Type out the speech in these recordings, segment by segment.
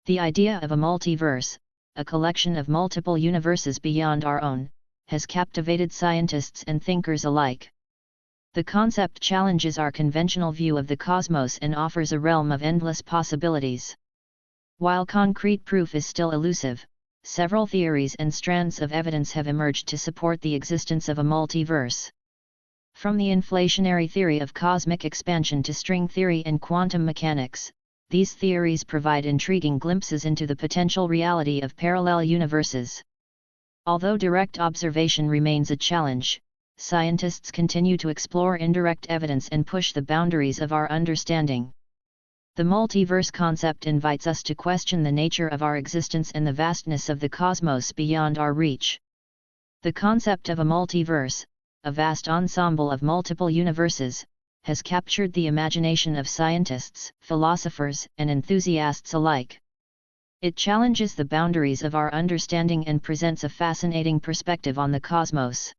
The idea of a multiverse, a collection of multiple universes beyond our own, has captivated scientists and thinkers alike. The concept challenges our conventional view of the cosmos and offers a realm of endless possibilities. While concrete proof is still elusive, several theories and strands of evidence have emerged to support the existence of a multiverse. From the inflationary theory of cosmic expansion to string theory and quantum mechanics, these theories provide intriguing glimpses into the potential reality of parallel universes. Although direct observation remains a challenge, scientists continue to explore indirect evidence and push the boundaries of our understanding. The multiverse concept invites us to question the nature of our existence and the vastness of the cosmos beyond our reach. The concept of a multiverse, a vast ensemble of multiple universes, has captured the imagination of scientists, philosophers, and enthusiasts alike. It challenges the boundaries of our understanding and presents a fascinating perspective on the cosmos.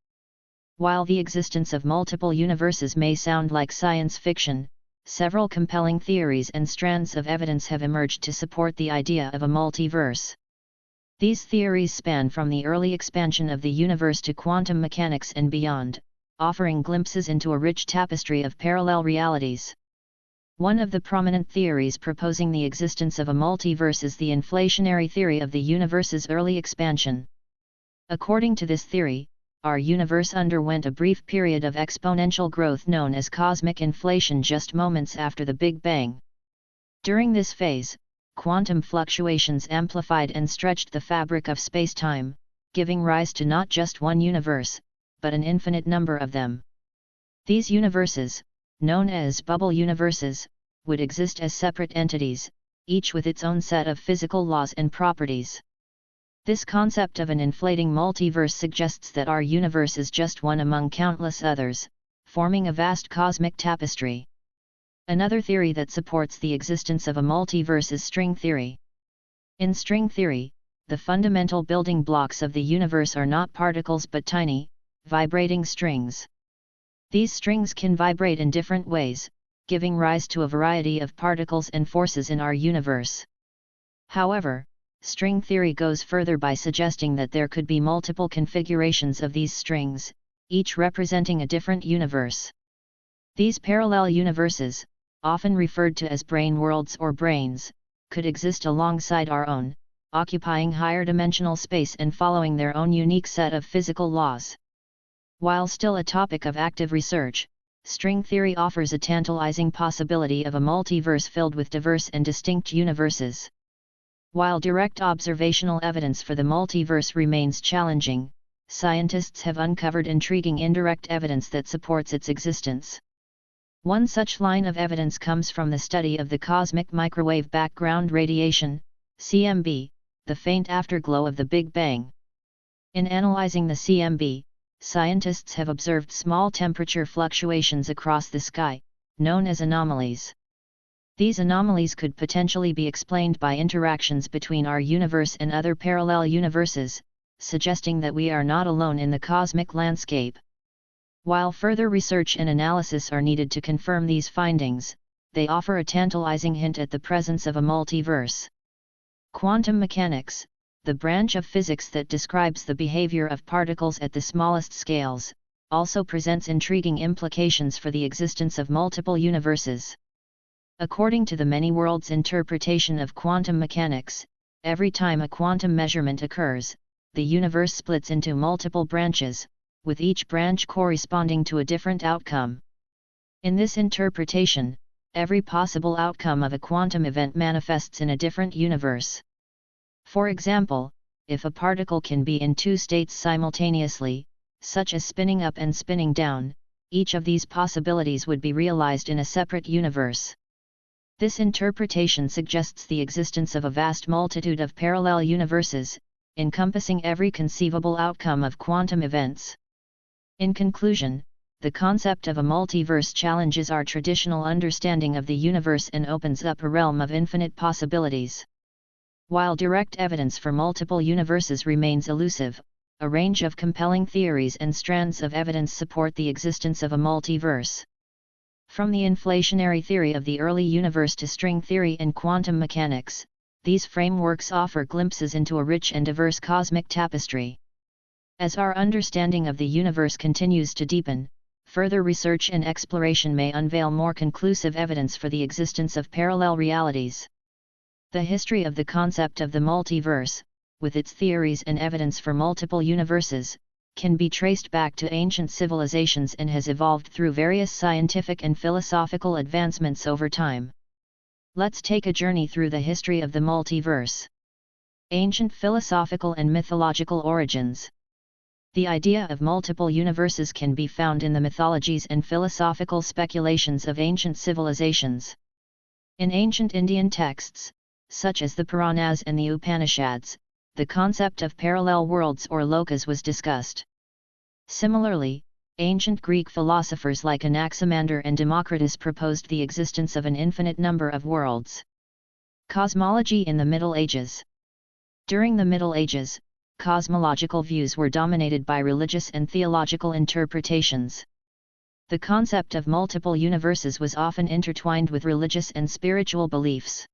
While the existence of multiple universes may sound like science fiction, several compelling theories and strands of evidence have emerged to support the idea of a multiverse. These theories span from the early expansion of the universe to quantum mechanics and beyond, offering glimpses into a rich tapestry of parallel realities. One of the prominent theories proposing the existence of a multiverse is the inflationary theory of the universe's early expansion. According to this theory, our universe underwent a brief period of exponential growth known as cosmic inflation just moments after the Big Bang. During this phase, quantum fluctuations amplified and stretched the fabric of spacetime, giving rise to not just one universe, but an infinite number of them. These universes, known as bubble universes, would exist as separate entities, each with its own set of physical laws and properties. This concept of an inflating multiverse suggests that our universe is just one among countless others, forming a vast cosmic tapestry. Another theory that supports the existence of a multiverse is string theory. In string theory, the fundamental building blocks of the universe are not particles but tiny, vibrating strings. These strings can vibrate in different ways, giving rise to a variety of particles and forces in our universe. However, string theory goes further by suggesting that there could be multiple configurations of these strings, each representing a different universe. These parallel universes, often referred to as brane worlds or branes, could exist alongside our own, occupying higher dimensional space and following their own unique set of physical laws. While still a topic of active research, string theory offers a tantalizing possibility of a multiverse filled with diverse and distinct universes. While direct observational evidence for the multiverse remains challenging, scientists have uncovered intriguing indirect evidence that supports its existence. One such line of evidence comes from the study of the cosmic microwave background radiation, CMB, the faint afterglow of the Big Bang. In analyzing the CMB, scientists have observed small temperature fluctuations across the sky, known as anomalies. These anomalies could potentially be explained by interactions between our universe and other parallel universes, suggesting that we are not alone in the cosmic landscape. While further research and analysis are needed to confirm these findings, they offer a tantalizing hint at the presence of a multiverse. Quantum mechanics, the branch of physics that describes the behavior of particles at the smallest scales, also presents intriguing implications for the existence of multiple universes. According to the many worlds interpretation of quantum mechanics, every time a quantum measurement occurs, the universe splits into multiple branches, with each branch corresponding to a different outcome. In this interpretation, every possible outcome of a quantum event manifests in a different universe. For example, if a particle can be in two states simultaneously, such as spinning up and spinning down, each of these possibilities would be realized in a separate universe. This interpretation suggests the existence of a vast multitude of parallel universes, encompassing every conceivable outcome of quantum events. In conclusion, the concept of a multiverse challenges our traditional understanding of the universe and opens up a realm of infinite possibilities. While direct evidence for multiple universes remains elusive, a range of compelling theories and strands of evidence support the existence of a multiverse. From the inflationary theory of the early universe to string theory and quantum mechanics, these frameworks offer glimpses into a rich and diverse cosmic tapestry. As our understanding of the universe continues to deepen, further research and exploration may unveil more conclusive evidence for the existence of parallel realities. The history of the concept of the multiverse, with its theories and evidence for multiple universes, can be traced back to ancient civilizations and has evolved through various scientific and philosophical advancements over time. Let's take a journey through the history of the multiverse. Ancient philosophical and mythological origins. The idea of multiple universes can be found in the mythologies and philosophical speculations of ancient civilizations. In ancient Indian texts, such as the Puranas and the Upanishads, the concept of parallel worlds or lokas was discussed. Similarly, ancient Greek philosophers like Anaximander and Democritus proposed the existence of an infinite number of worlds. Cosmology in the Middle Ages. During the Middle Ages, cosmological views were dominated by religious and theological interpretations. The concept of multiple universes was often intertwined with religious and spiritual beliefs.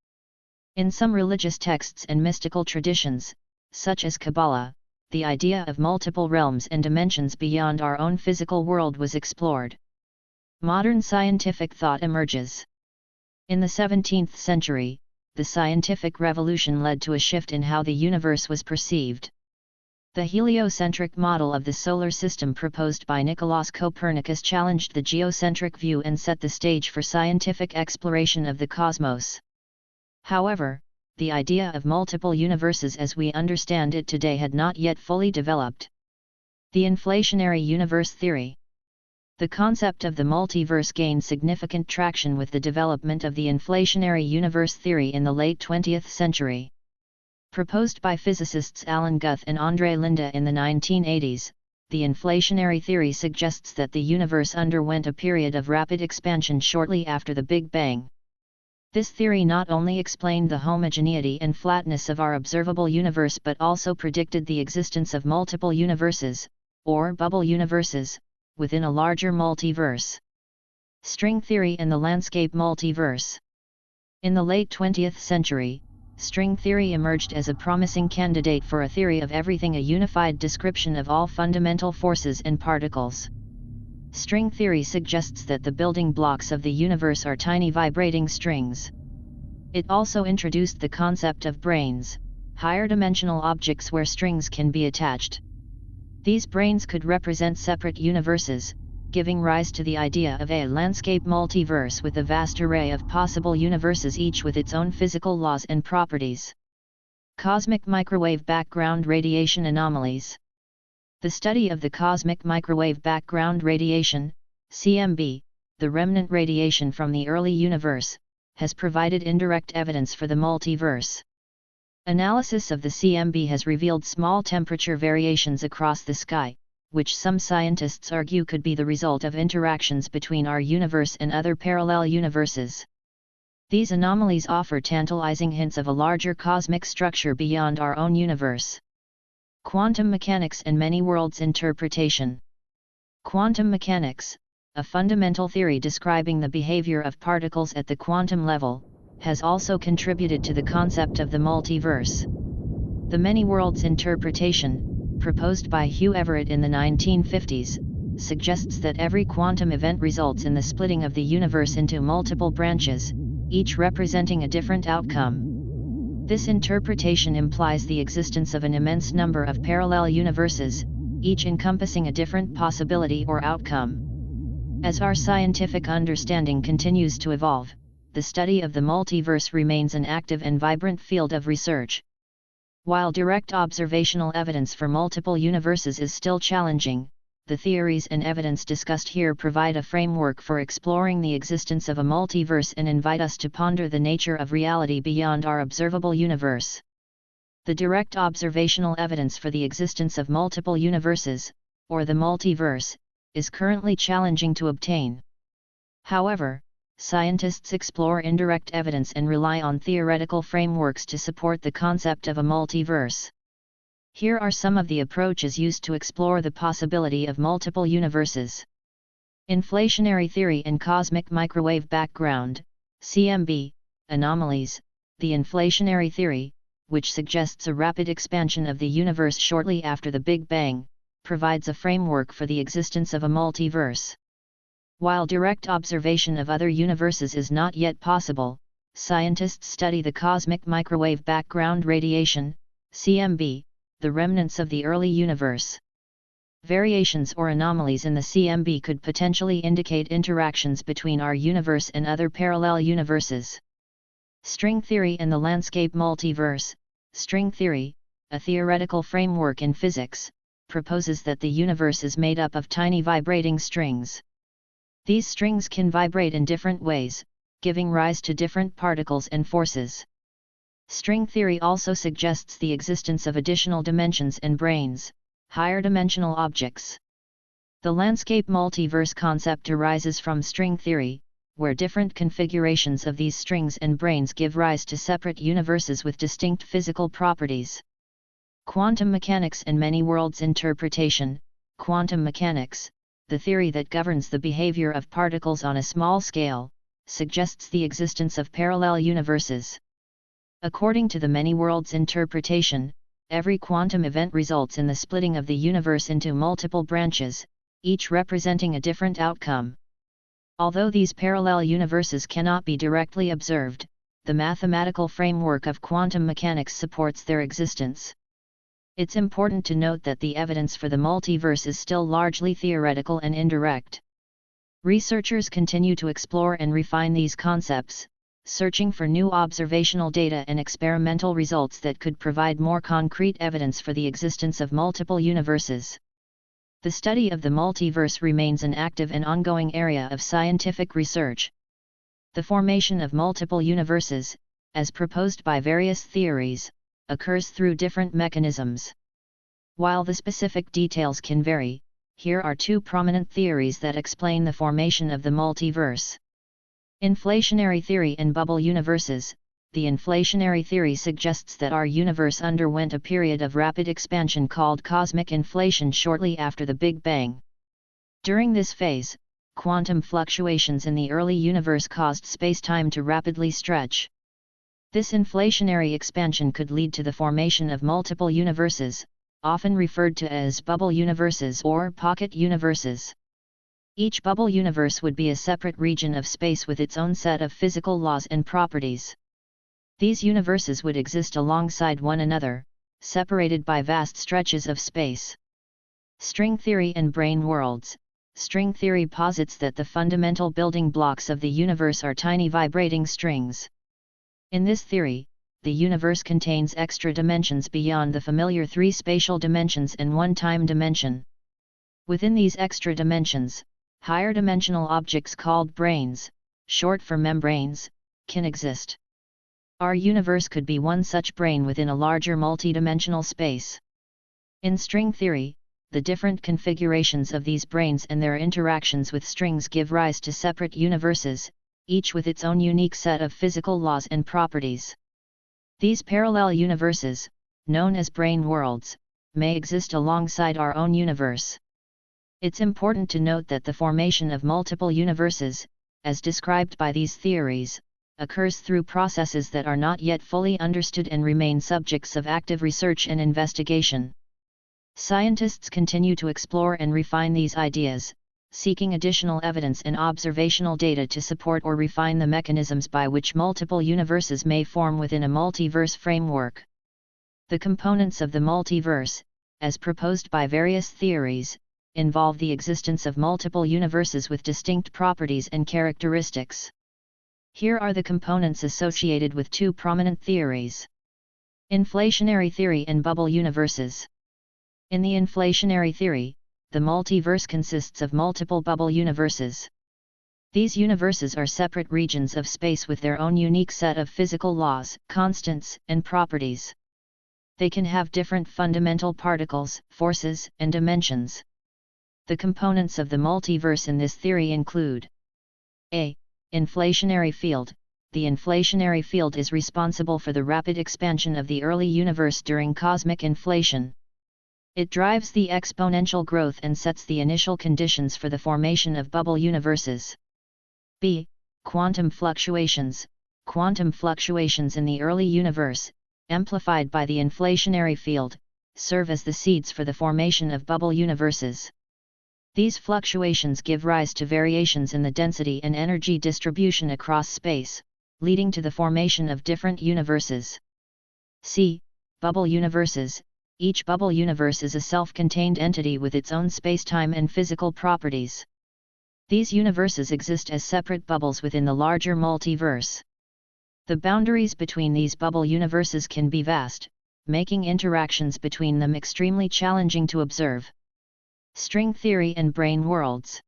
In some religious texts and mystical traditions, such as Kabbalah, the idea of multiple realms and dimensions beyond our own physical world was explored. Modern scientific thought emerges. In the 17th century, the scientific revolution led to a shift in how the universe was perceived. The heliocentric model of the solar system proposed by Nicolaus Copernicus challenged the geocentric view and set the stage for scientific exploration of the cosmos. However, the idea of multiple universes as we understand it today had not yet fully developed. The inflationary universe theory. The concept of the multiverse gained significant traction with the development of the inflationary universe theory in the late 20th century. Proposed by physicists Alan Guth and André Linde in the 1980s, the inflationary theory suggests that the universe underwent a period of rapid expansion shortly after the Big Bang. This theory not only explained the homogeneity and flatness of our observable universe but also predicted the existence of multiple universes, or bubble universes, within a larger multiverse. String theory and the landscape multiverse. In the late 20th century, string theory emerged as a promising candidate for a theory of everything, a unified description of all fundamental forces and particles. String theory suggests that the building blocks of the universe are tiny vibrating strings. It also introduced the concept of branes, higher dimensional objects where strings can be attached. These branes could represent separate universes, giving rise to the idea of a landscape multiverse with a vast array of possible universes, each with its own physical laws and properties. Cosmic microwave background radiation anomalies. The study of the cosmic microwave background radiation, CMB, the remnant radiation from the early universe, has provided indirect evidence for the multiverse. Analysis of the CMB has revealed small temperature variations across the sky, which some scientists argue could be the result of interactions between our universe and other parallel universes. These anomalies offer tantalizing hints of a larger cosmic structure beyond our own universe. Quantum mechanics and many worlds interpretation. Quantum mechanics, a fundamental theory describing the behavior of particles at the quantum level, has also contributed to the concept of the multiverse. The many worlds interpretation, proposed by Hugh Everett in the 1950s, suggests that every quantum event results in the splitting of the universe into multiple branches, each representing a different outcome. This interpretation implies the existence of an immense number of parallel universes, each encompassing a different possibility or outcome. As our scientific understanding continues to evolve, the study of the multiverse remains an active and vibrant field of research. While direct observational evidence for multiple universes is still challenging, the theories and evidence discussed here provide a framework for exploring the existence of a multiverse and invite us to ponder the nature of reality beyond our observable universe. The direct observational evidence for the existence of multiple universes, or the multiverse, is currently challenging to obtain. However, scientists explore indirect evidence and rely on theoretical frameworks to support the concept of a multiverse. Here are some of the approaches used to explore the possibility of multiple universes. Inflationary theory and cosmic microwave background, CMB, anomalies. the inflationary theory, which suggests a rapid expansion of the universe shortly after the Big Bang, provides a framework for the existence of a multiverse. While direct observation of other universes is not yet possible, scientists study the cosmic microwave background radiation, CMB, the remnants of the early universe. Variations or anomalies in the CMB could potentially indicate interactions between our universe and other parallel universes. String theory and the landscape multiverse. String theory, a theoretical framework in physics, proposes that the universe is made up of tiny vibrating strings. These strings can vibrate in different ways, giving rise to different particles and forces. String theory also suggests the existence of additional dimensions and branes, higher dimensional objects. The landscape multiverse concept arises from string theory, where different configurations of these strings and branes give rise to separate universes with distinct physical properties. Quantum mechanics and many worlds interpretation. Quantum mechanics, the theory that governs the behavior of particles on a small scale, suggests the existence of parallel universes. According to the many worlds interpretation, every quantum event results in the splitting of the universe into multiple branches, each representing a different outcome. Although these parallel universes cannot be directly observed, the mathematical framework of quantum mechanics supports their existence. It's important to note that the evidence for the multiverse is still largely theoretical and indirect. Researchers continue to explore and refine these concepts, searching for new observational data and experimental results that could provide more concrete evidence for the existence of multiple universes. The study of the multiverse remains an active and ongoing area of scientific research. The formation of multiple universes, as proposed by various theories, occurs through different mechanisms. While the specific details can vary, here are two prominent theories that explain the formation of the multiverse. Inflationary theory and bubble universes. The inflationary theory suggests that our universe underwent a period of rapid expansion called cosmic inflation shortly after the Big Bang. During this phase, quantum fluctuations in the early universe caused space-time to rapidly stretch. This inflationary expansion could lead to the formation of multiple universes, often referred to as bubble universes or pocket universes. Each bubble universe would be a separate region of space with its own set of physical laws and properties. These universes would exist alongside one another, separated by vast stretches of space. String theory and brane worlds. String theory posits that the fundamental building blocks of the universe are tiny vibrating strings. In this theory, the universe contains extra dimensions beyond the familiar three spatial dimensions and one time dimension. Within these extra dimensions, higher dimensional objects called branes, short for membranes, can exist. Our universe could be one such brane within a larger multidimensional space. In string theory, the different configurations of these branes and their interactions with strings give rise to separate universes, each with its own unique set of physical laws and properties. These parallel universes, known as brane worlds, may exist alongside our own universe. It's important to note that the formation of multiple universes, as described by these theories, occurs through processes that are not yet fully understood and remain subjects of active research and investigation. Scientists continue to explore and refine these ideas, seeking additional evidence and observational data to support or refine the mechanisms by which multiple universes may form within a multiverse framework. The components of the multiverse, as proposed by various theories, involve the existence of multiple universes with distinct properties and characteristics. Here are the components associated with two prominent theories. Inflationary theory and bubble universes. In the inflationary theory, the multiverse consists of multiple bubble universes. These universes are separate regions of space with their own unique set of physical laws, constants, and properties. They can have different fundamental particles, forces, and dimensions. The components of the multiverse in this theory include: A. Inflationary field. The inflationary field is responsible for the rapid expansion of the early universe during cosmic inflation. It drives the exponential growth and sets the initial conditions for the formation of bubble universes. B. Quantum fluctuations. quantum fluctuations in the early universe, amplified by the inflationary field, serve as the seeds for the formation of bubble universes. These fluctuations give rise to variations in the density and energy distribution across space, leading to the formation of different universes. See, bubble universes. Each bubble universe is a self-contained entity with its own spacetime and physical properties. These universes exist as separate bubbles within the larger multiverse. The boundaries between these bubble universes can be vast, making interactions between them extremely challenging to observe. String theory and brane worlds.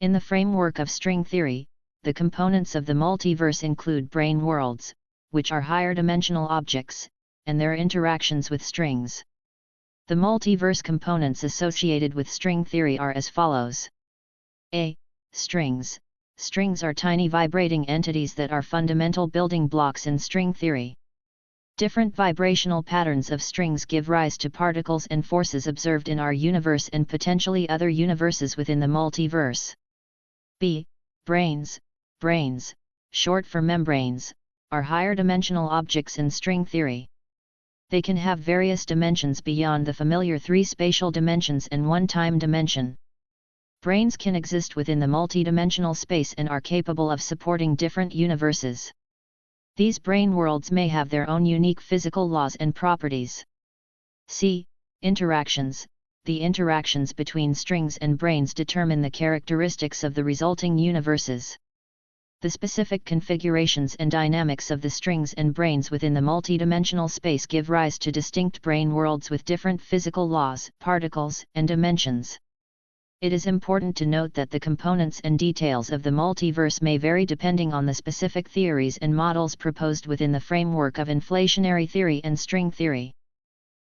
In the framework of string theory, the components of the multiverse include brane worlds, which are higher dimensional objects, and their interactions with strings. The multiverse components associated with string theory are as follows. A. Strings. Strings are tiny vibrating entities that are fundamental building blocks in string theory. Different vibrational patterns of strings give rise to particles and forces observed in our universe and potentially other universes within the multiverse. B. Branes. Branes, short for membranes, are higher dimensional objects in string theory. They can have various dimensions beyond the familiar 3 spatial dimensions and 1 time dimension. Branes can exist within the multidimensional space and are capable of supporting different universes. These brane worlds may have their own unique physical laws and properties. C. Interactions. The interactions between strings and branes determine the characteristics of the resulting universes. The specific configurations and dynamics of the strings and branes within the multidimensional space give rise to distinct brane worlds with different physical laws, particles, and dimensions. It is important to note that the components and details of the multiverse may vary depending on the specific theories and models proposed within the framework of inflationary theory and string theory.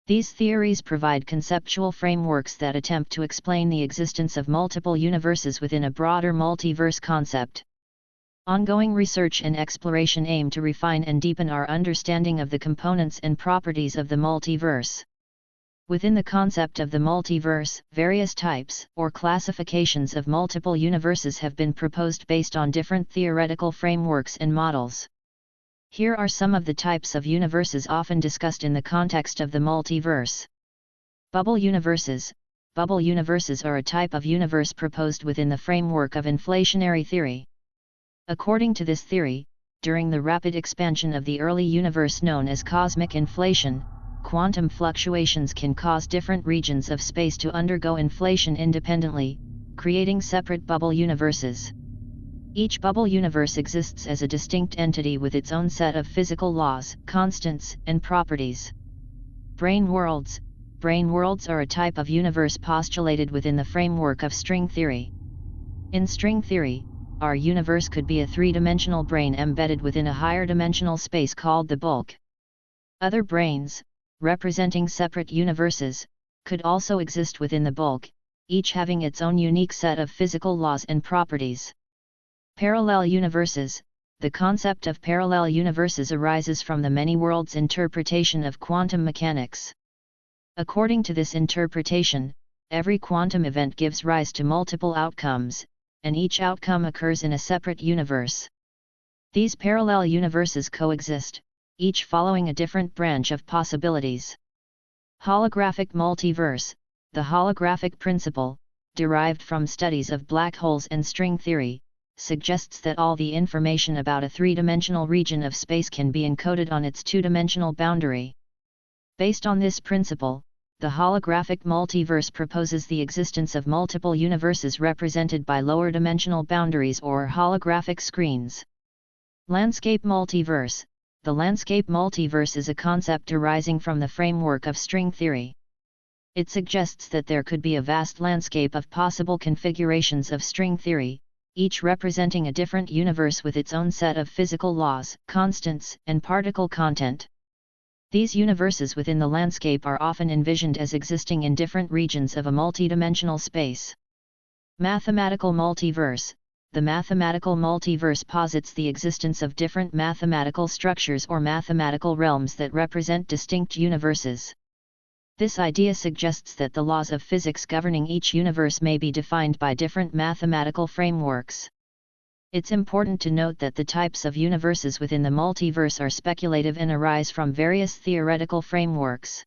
These theories provide conceptual frameworks that attempt to explain the existence of multiple universes within a broader multiverse concept. Ongoing research and exploration aim to refine and deepen our understanding of the components and properties of the multiverse. Within the concept of the multiverse, various types or classifications of multiple universes have been proposed based on different theoretical frameworks and models. Here are some of the types of universes often discussed in the context of the multiverse. Bubble universes. Bubble universes are a type of universe proposed within the framework of inflationary theory. According to this theory, during the rapid expansion of the early universe known as cosmic inflation, quantum fluctuations can cause different regions of space to undergo inflation independently, creating separate bubble universes. Each bubble universe exists as a distinct entity with its own set of physical laws, constants, and properties. Brane worlds. Brane worlds are a type of universe postulated within the framework of string theory. In string theory, our universe could be a 3-dimensional brane embedded within a higher dimensional space called the bulk. Other branes, representing separate universes, could also exist within the bulk, each having its own unique set of physical laws and properties. Parallel universes. The concept of parallel universes arises from the many worlds interpretation of quantum mechanics. According to this interpretation, every quantum event gives rise to multiple outcomes, and each outcome occurs in a separate universe. These parallel universes coexist, each following a different branch of possibilities. Holographic multiverse. The holographic principle, derived from studies of black holes and string theory, suggests that all the information about a 3-dimensional region of space can be encoded on its 2-dimensional boundary. Based on this principle, the holographic multiverse proposes the existence of multiple universes represented by lower dimensional boundaries or holographic screens. Landscape multiverse. The landscape multiverse is a concept arising from the framework of string theory. It suggests that there could be a vast landscape of possible configurations of string theory, each representing a different universe with its own set of physical laws, constants, and particle content. These universes within the landscape are often envisioned as existing in different regions of a multidimensional space. Mathematical multiverse. The mathematical multiverse posits the existence of different mathematical structures or mathematical realms that represent distinct universes. This idea suggests that the laws of physics governing each universe may be defined by different mathematical frameworks. It's important to note that the types of universes within the multiverse are speculative and arise from various theoretical frameworks.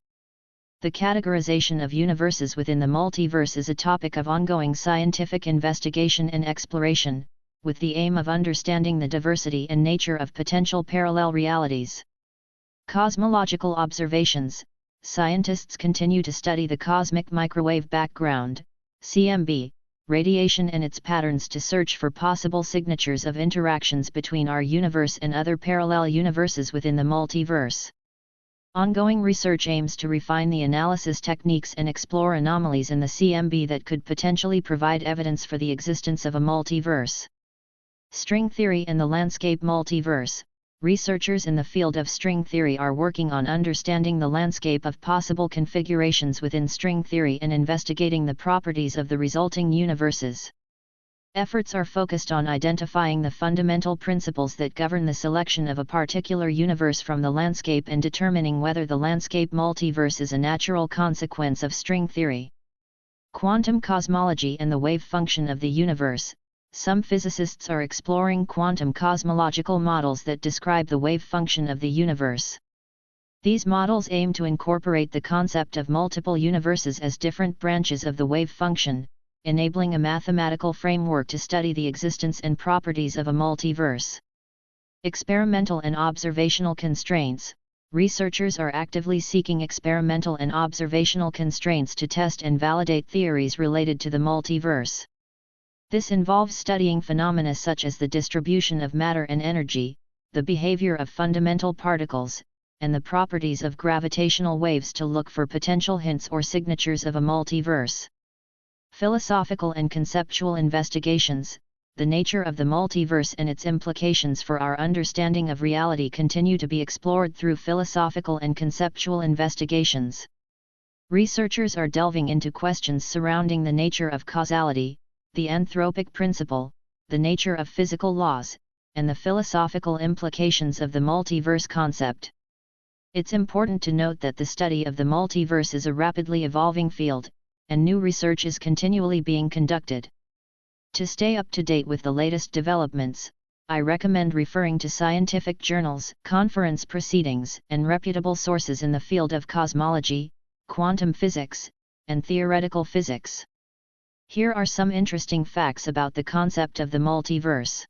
The categorization of universes within the multiverse is a topic of ongoing scientific investigation and exploration, with the aim of understanding the diversity and nature of potential parallel realities. Cosmological observations. Scientists continue to study the cosmic microwave background, CMB, radiation and its patterns to search for possible signatures of interactions between our universe and other parallel universes within the multiverse. Ongoing research aims to refine the analysis techniques and explore anomalies in the CMB that could potentially provide evidence for the existence of a multiverse. String theory and the landscape multiverse. Researchers in the field of string theory are working on understanding the landscape of possible configurations within string theory and investigating the properties of the resulting universes. Efforts are focused on identifying the fundamental principles that govern the selection of a particular universe from the landscape and determining whether the landscape multiverse is a natural consequence of string theory. Quantum cosmology and the wave function of the universe. Some physicists are exploring quantum cosmological models that describe the wave function of the universe. These models aim to incorporate the concept of multiple universes as different branches of the wave function, enabling a mathematical framework to study the existence and properties of a multiverse. Experimental and observational constraints. Researchers are actively seeking experimental and observational constraints to test and validate theories related to the multiverse. This involves studying phenomena such as the distribution of matter and energy, the behavior of fundamental particles, and the properties of gravitational waves to look for potential hints or signatures of a multiverse. Philosophical and conceptual investigations. The nature of the multiverse and its implications for our understanding of reality continue to be explored through philosophical and conceptual investigations. Researchers are delving into questions surrounding the nature of causality, the anthropic principle, the nature of physical laws, and the philosophical implications of the multiverse concept. It's important to note that the study of the multiverse is a rapidly evolving field, and new research is continually being conducted. To stay up to date with the latest developments, I recommend referring to scientific journals, conference proceedings, and reputable sources in the field of cosmology, quantum physics, and theoretical physics. Here are some interesting facts about the concept of the multiverse.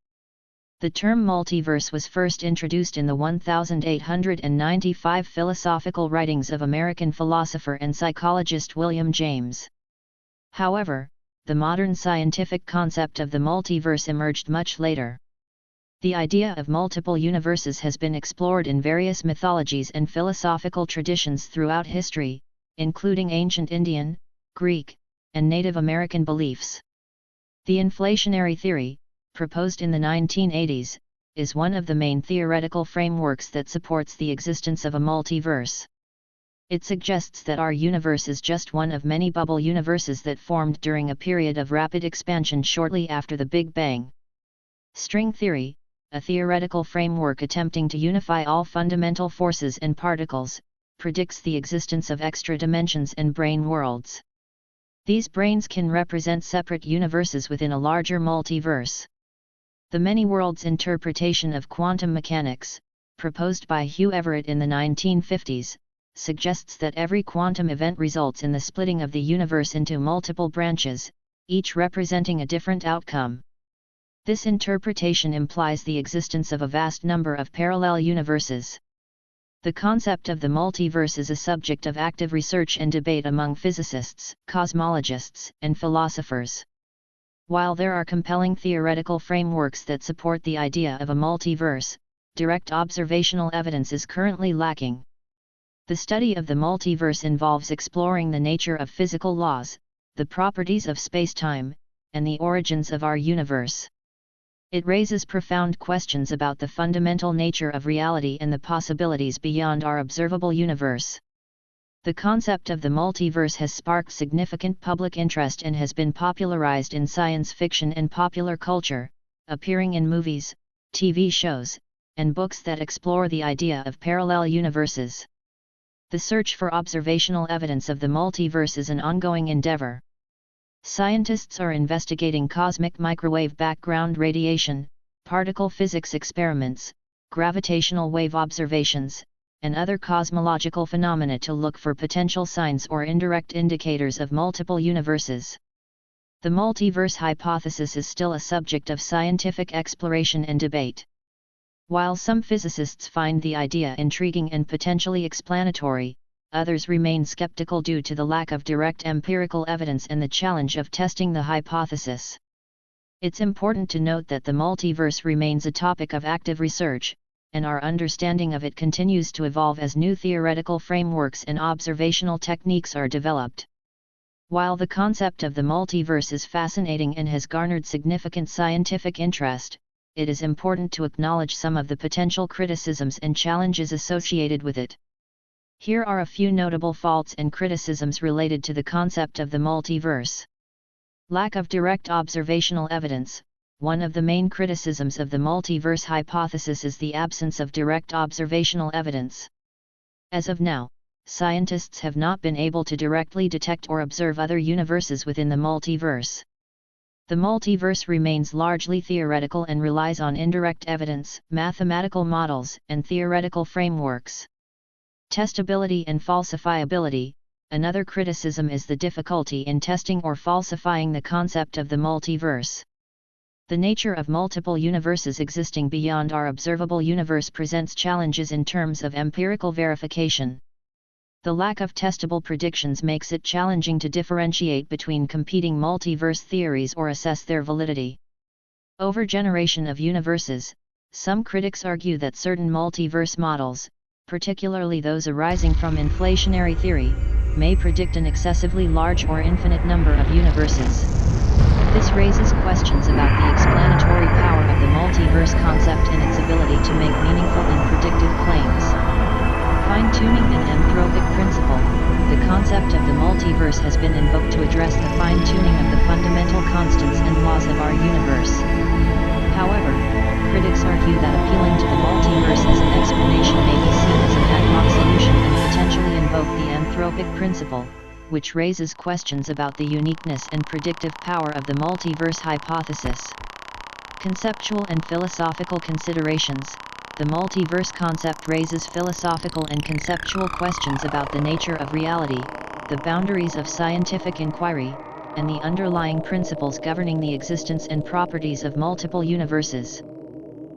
The term multiverse was first introduced in the 1895 philosophical writings of American philosopher and psychologist William James. However, the modern scientific concept of the multiverse emerged much later. The idea of multiple universes has been explored in various mythologies and philosophical traditions throughout history, including ancient Indian, Greek, and Native American beliefs. The inflationary theory, proposed in the 1980s, is one of the main theoretical frameworks that supports the existence of a multiverse. It suggests that our universe is just one of many bubble universes that formed during a period of rapid expansion shortly after the Big Bang. String theory, a theoretical framework attempting to unify all fundamental forces and particles, predicts the existence of extra dimensions and brane worlds. These branes can represent separate universes within a larger multiverse. The many worlds interpretation of quantum mechanics, proposed by Hugh Everett in the 1950s, suggests that every quantum event results in the splitting of the universe into multiple branches, each representing a different outcome. This interpretation implies the existence of a vast number of parallel universes. The concept of the multiverse is a subject of active research and debate among physicists, cosmologists, and philosophers. While there are compelling theoretical frameworks that support the idea of a multiverse, direct observational evidence is currently lacking. The study of the multiverse involves exploring the nature of physical laws, the properties of space-time, and the origins of our universe. It raises profound questions about the fundamental nature of reality and the possibilities beyond our observable universe. The concept of the multiverse has sparked significant public interest and has been popularized in science fiction and popular culture, appearing in movies, TV shows, and books that explore the idea of parallel universes. The search for observational evidence of the multiverse is an ongoing endeavor. Scientists are investigating cosmic microwave background radiation, particle physics experiments, gravitational wave observations, and other cosmological phenomena to look for potential signs or indirect indicators of multiple universes. The multiverse hypothesis is still a subject of scientific exploration and debate. While some physicists find the idea intriguing and potentially explanatory, others remain skeptical due to the lack of direct empirical evidence and the challenge of testing the hypothesis. It's important to note that the multiverse remains a topic of active research, and our understanding of it continues to evolve as new theoretical frameworks and observational techniques are developed. While the concept of the multiverse is fascinating and has garnered significant scientific interest, it is important to acknowledge some of the potential criticisms and challenges associated with it. Here are a few notable faults and criticisms related to the concept of the multiverse. Lack of direct observational evidence. One of the main criticisms of the multiverse hypothesis is the absence of direct observational evidence. As of now, scientists have not been able to directly detect or observe other universes within the multiverse. The multiverse remains largely theoretical and relies on indirect evidence, mathematical models, and theoretical frameworks. Testability and falsifiability. Another criticism is the difficulty in testing or falsifying the concept of the multiverse. The nature of multiple universes existing beyond our observable universe presents challenges in terms of empirical verification. The lack of testable predictions makes it challenging to differentiate between competing multiverse theories or assess their validity. Overgeneration of universes. Some critics argue that certain multiverse models, particularly those arising from inflationary theory, may predict an excessively large or infinite number of universes. This raises questions about the explanatory power of the multiverse concept and its ability to make meaningful and predictive claims. Fine-tuning and anthropic principle. The concept of the multiverse has been invoked to address the fine-tuning of the fundamental constants and laws of our universe. However, critics argue that appealing to the multiverse as an explanation may be seen as an ad hoc solution and potentially invoke the anthropic principle, which raises questions about the uniqueness and predictive power of the multiverse hypothesis. Conceptual and philosophical considerations. The multiverse concept raises philosophical and conceptual questions about the nature of reality, the boundaries of scientific inquiry, and the underlying principles governing the existence and properties of multiple universes.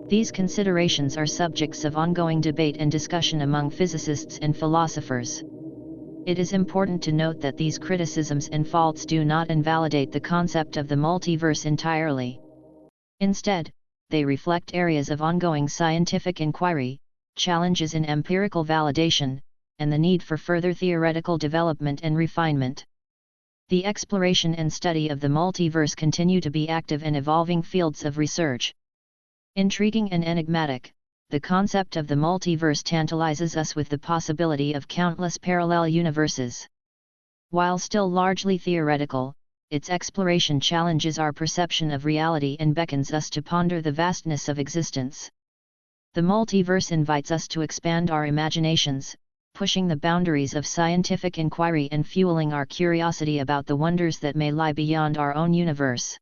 These considerations are subjects of ongoing debate and discussion among physicists and philosophers. It is important to note that these criticisms and faults do not invalidate the concept of the multiverse entirely. Instead, they reflect areas of ongoing scientific inquiry, challenges in empirical validation, and the need for further theoretical development and refinement. The exploration and study of the multiverse continue to be active and evolving fields of research. Intriguing and enigmatic, the concept of the multiverse tantalizes us with the possibility of countless parallel universes. While still largely theoretical, its exploration challenges our perception of reality and beckons us to ponder the vastness of existence. The multiverse invites us to expand our imaginations, pushing the boundaries of scientific inquiry and fueling our curiosity about the wonders that may lie beyond our own universe.